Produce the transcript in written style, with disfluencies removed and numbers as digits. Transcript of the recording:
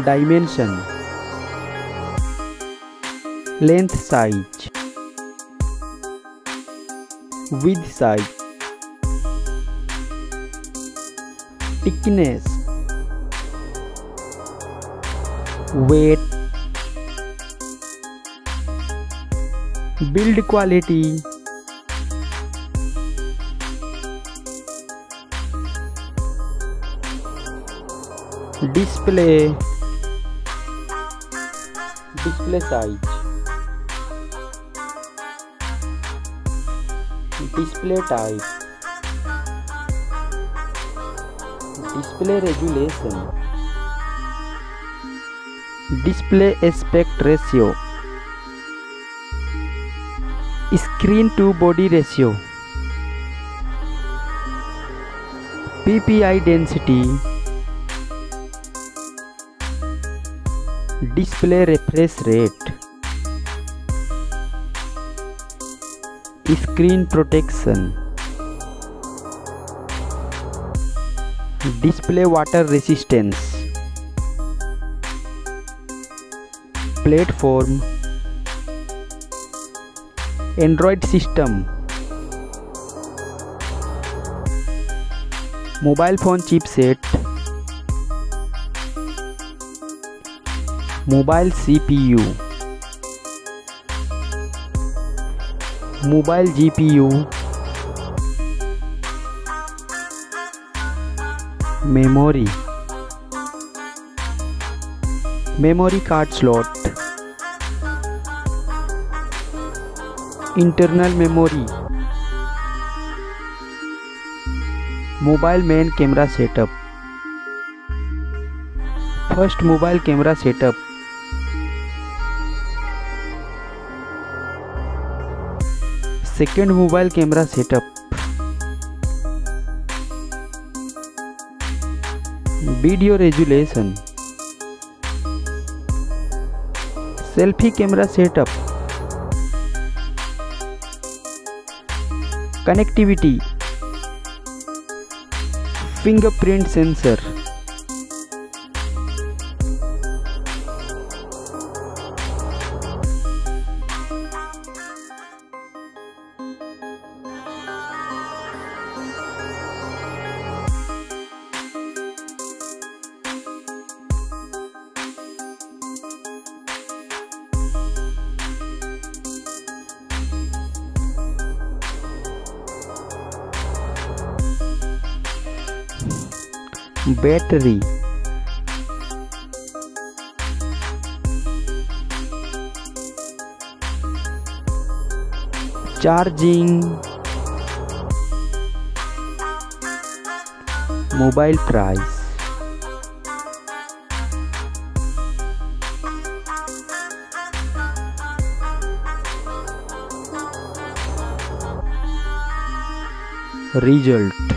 dimension, length size, width size, thickness, weight, build quality, display size, display type, display resolution, display aspect ratio, screen to body ratio, PPI density, display refresh rate, screen protection, display water resistance, platform, Android system, mobile phone chipset, mobile CPU, mobile GPU, memory card slot, internal memory, mobile main camera setup. First, mobile camera setup. Second, mobile camera setup. Video resolution. Selfie camera setup. Connectivity. Fingerprint sensor. Battery, charging, mobile price, result.